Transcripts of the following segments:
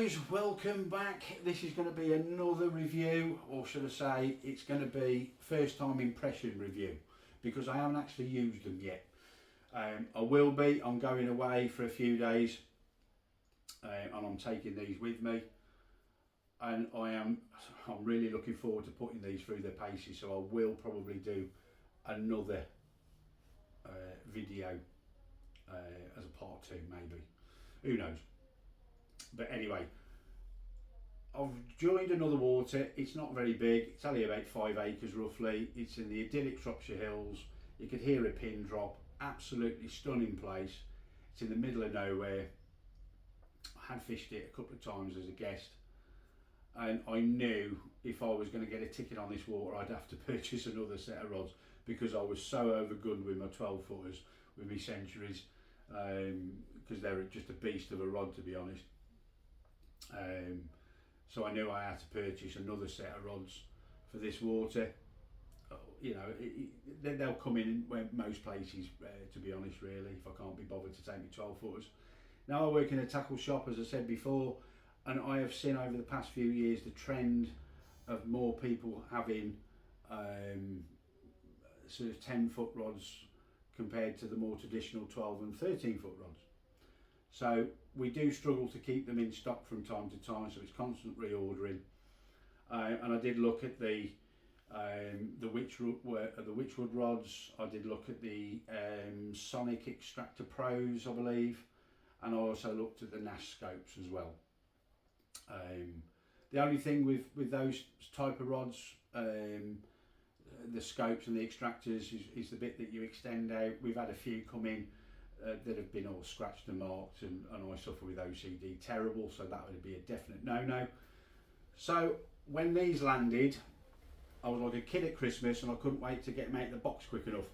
guys, welcome back. This is going to be another review, or should I say it's going to be first time impression review, because I haven't actually used them yet. I will be. I'm going away for a few days and I'm taking these with me, and I'm really looking forward to putting these through their paces, so I will probably do another video as a part 2 maybe, who knows. But anyway, I've joined another water. It's not very big, it's only about 5 acres roughly. It's in the idyllic Shropshire Hills. You could hear a pin drop, absolutely stunning place. It's in the middle of nowhere. I had fished it a couple of times as a guest, and I knew if I was going to get a ticket on this water I'd have to purchase another set of rods, because I was so overgunned with my 12 footers, with my centuries, because they're just a beast of a rod, to be honest. So I knew I had to purchase another set of rods for this water. You know, they'll come in most places, to be honest, really, if I can't be bothered to take my 12 footers. Now I work in a tackle shop, as I said before, and I have seen over the past few years the trend of more people having sort of 10-foot rods compared to the more traditional 12 and 13-foot rods. So we do struggle to keep them in stock from time to time, so it's constant reordering. And I did look at the Witchwood rods. I did look at the Sonic Extractor Pros, I believe, and I also looked at the Nash scopes as well. The only thing with those type of rods, the scopes and the extractors, is the bit that you extend out. We've had a few come in that have been all scratched and marked, and I suffer with OCD terrible, so that would be a definite no-no. So when these landed, I was like a kid at Christmas, and I couldn't wait to get them out of the box quick enough.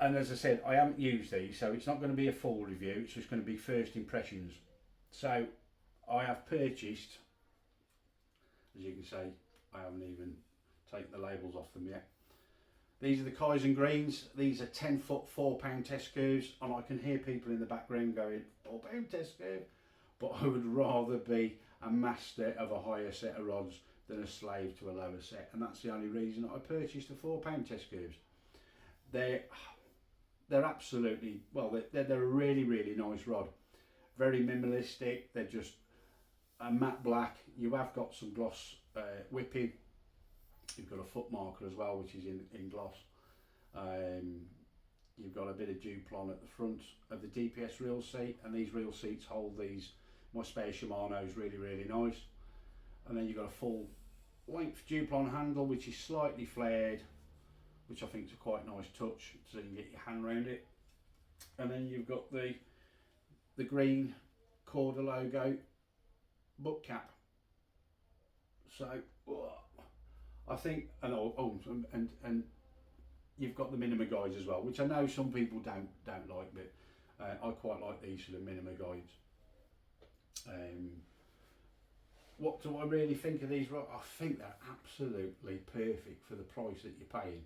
And as I said, I haven't used these, so it's not going to be a full review, it's just going to be first impressions. So I have purchased, as you can see, I haven't even taken the labels off them yet. These are the kiazen greens. These are 10-foot, 4-pound test curves, and I can hear people in the background going, 4-pound test curve? But I would rather be a master of a higher set of rods than a slave to a lower set, and that's the only reason I purchased the 4-pound test curves. They're absolutely, well, they're a really, really nice rod. Very minimalistic. They're just a matte black. You have got some gloss whipping. You've got a foot marker as well, which is in gloss. You've got a bit of Duplon at the front of the DPS reel seat, and these reel seats hold these, my spare Shimano's really, really nice. And then you've got a full length Duplon handle, which is slightly flared, which I think is a quite nice touch, so you can get your hand around it. And then you've got the green Korda logo butt cap. So I think, and you've got the minima guides as well, which I know some people don't like, but I quite like these for the minima guides. What do I really think of these rods? I think they're absolutely perfect for the price that you're paying.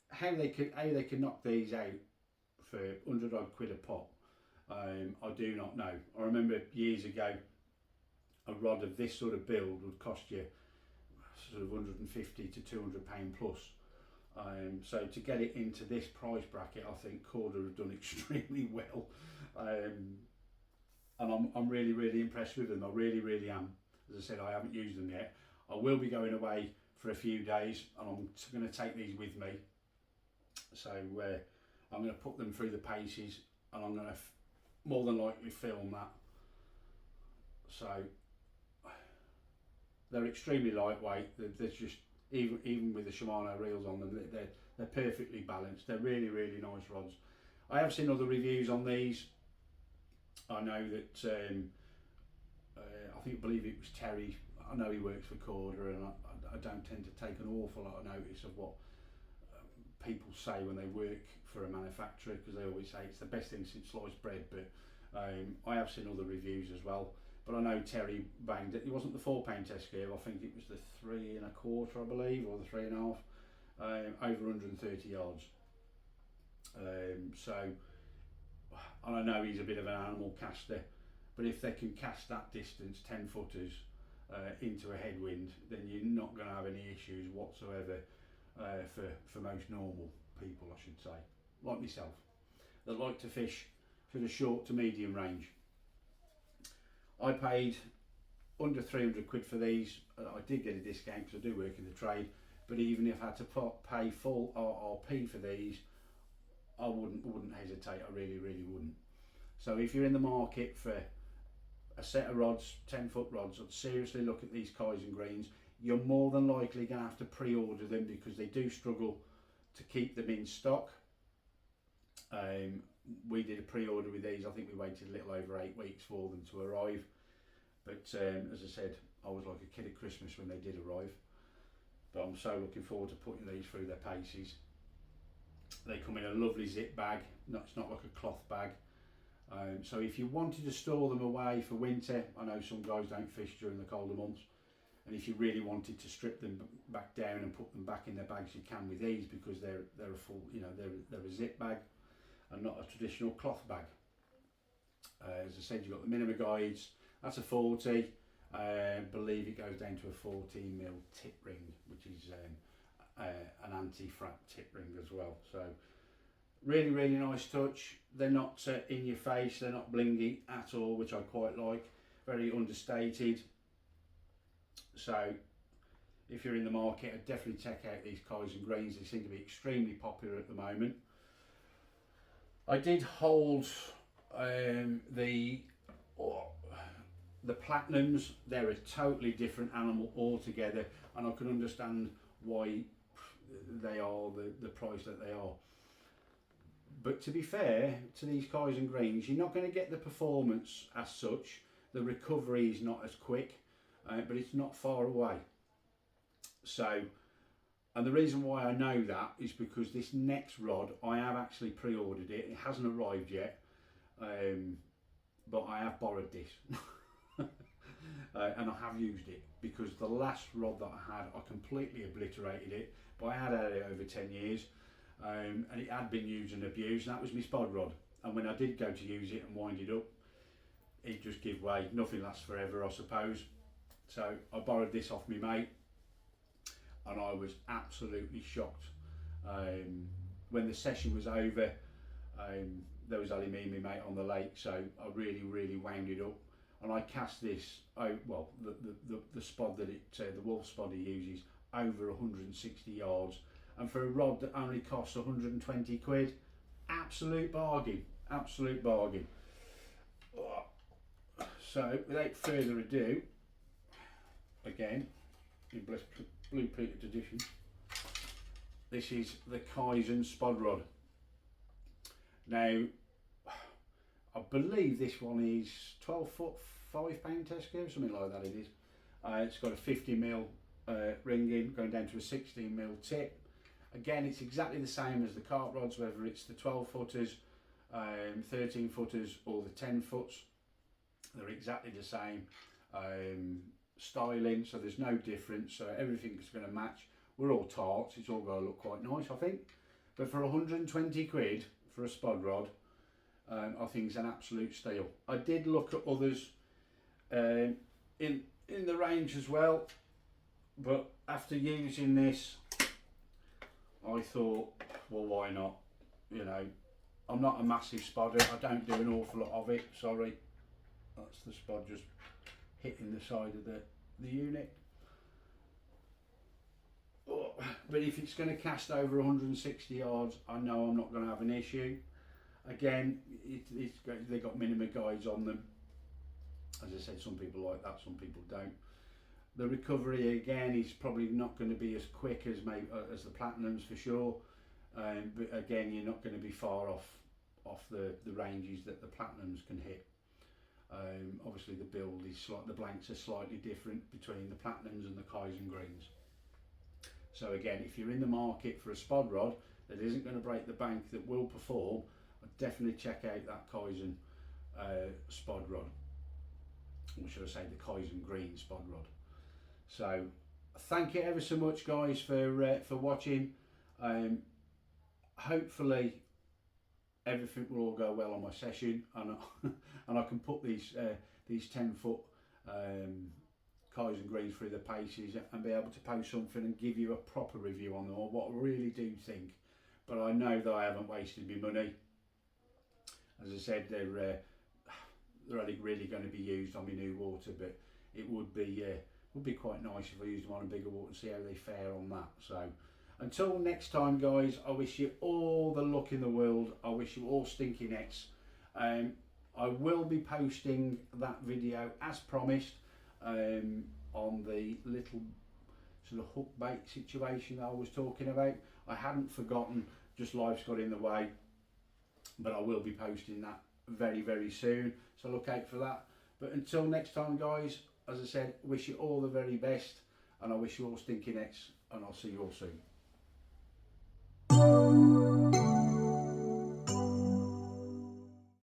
How they could knock these out for 100 odd quid a pop, I do not know. I remember years ago, a rod of this sort of build would cost you sort of 150 to 200 pound plus. So to get it into this price bracket, I think Korda have done extremely well. And I'm really, really impressed with them. I really, really am. As I said, I haven't used them yet. I will be going away for a few days, and I'm going to take these with me. So I'm going to put them through the paces, and I'm going to more than likely film that. So they're extremely lightweight. They're just, even with the Shimano reels on them, they're perfectly balanced. They're really, really nice rods. I have seen other reviews on these. I know that I believe it was Terry. I know he works for Korda, and I don't tend to take an awful lot of notice of what people say when they work for a manufacturer, because they always say it's the best thing since sliced bread. But I have seen other reviews as well. But I know Terry banged it. It wasn't the 4-pound test curve. I think it was the 3 1/4, I believe, or the 3 1/2, over 130 yards. So, and I know he's a bit of an animal caster, but if they can cast that distance 10 footers into a headwind, then you're not going to have any issues whatsoever for most normal people, I should say, like myself, that like to fish for the short to medium range. I paid under 300 quid for these. I did get a discount because I do work in the trade, but even if I had to pay full RRP for these, I wouldn't hesitate. I really wouldn't. So if you're in the market for a set of rods, 10-foot rods, I'd seriously look at these kiazen greens. You're more than likely going to have to pre-order them because they do struggle to keep them in stock. We did a pre-order with these. I think we waited a little over 8 weeks for them to arrive. But as I said, I was like a kid at Christmas when they did arrive. But I'm so looking forward to putting these through their paces. They come in a lovely zip bag. It's not like a cloth bag. So if you wanted to store them away for winter, I know some guys don't fish during the colder months, and if you really wanted to strip them back down and put them back in their bags, you can with these, because they're a full, they're a zip bag and not a traditional cloth bag. As I said, you've got the minimum guides. That's a 40. I believe it goes down to a 14mm tip ring, which is an anti-frap tip ring as well. So really nice touch. They're not in your face, they're not blingy at all, which I quite like. Very understated. So if you're in the market, I'd definitely check out these kiazen greens. They seem to be extremely popular at the moment. I did hold the platinums. They're a totally different animal altogether, and I can understand why they are the price that they are. But to be fair to these kiazen greens, you're not going to get the performance as such. The recovery is not as quick, but it's not far away. So, and the reason why I know that is because this next rod, I have actually pre-ordered it. It hasn't arrived yet, but I have borrowed this. And I have used it, because the last rod that I had, I completely obliterated it, but I had it over 10 years. And it had been used and abused, and that was my spod rod. And when I did go to use it and wind it up, it just gave way. Nothing lasts forever, I suppose. So I borrowed this off my mate, and I was absolutely shocked. When the session was over, there was only me and my mate on the lake, so I really wound it up, and I cast this, well, the spod that the wolf spod he uses, over 160 yards. And for a rod that only costs 120 quid, absolute bargain, absolute bargain. So without further ado, again, in Blue Peter tradition, this is the kiazen spod rod. Now, I believe this one is 12 foot, 5 pound test curve, something like that it is. It's got a 50mm ring-in, going down to a 16mm tip. Again, it's exactly the same as the carp rods, whether it's the 12 footers, 13 footers or the 10 foots. They're exactly the same styling, so there's no difference. So everything's going to match. We're all tarts, it's all going to look quite nice, I think. But for 120 quid for a spod rod, I think it's an absolute steal. I did look at others in the range as well, but after using this, I thought, well, why not? You know, I'm not a massive spodder. I don't do an awful lot of it. Sorry, that's the spod just hitting the side of the unit. But if it's going to cast over 160 yards, I know I'm not going to have an issue. Again, they've got minimum guides on them. As I said, some people like that, some people don't. The recovery again is probably not going to be as quick as the platinums for sure, but again, you're not going to be far off the ranges that the platinums can hit. Obviously, the build is the blanks are slightly different between the platinums and the kiazen greens. So again, if you're in the market for a spod rod that isn't going to break the bank, that will perform, I'd definitely check out that kiazen spod rod, or should I say the kiazen green spod rod. So thank you ever so much, guys, for watching. Hopefully everything will all go well on my session, and and I can put these 10-foot kiazen greens through the paces and be able to post something and give you a proper review on them, or what I really do think. But I know that I haven't wasted my money. As I said, they're only really going to be used on my new water, but it would be quite nice if I used them on a bigger water and see how they fare on that. So until next time, guys, I wish you all the luck in the world. I wish you all stinky nets. I will be posting that video as promised on the little sort of hook bait situation that I was talking about. I hadn't forgotten, just life's got in the way, but I will be posting that very, very soon, so look out for that. But until next time, guys, as I said, wish you all the very best, and I wish you all stinky nets, and I'll see you all soon.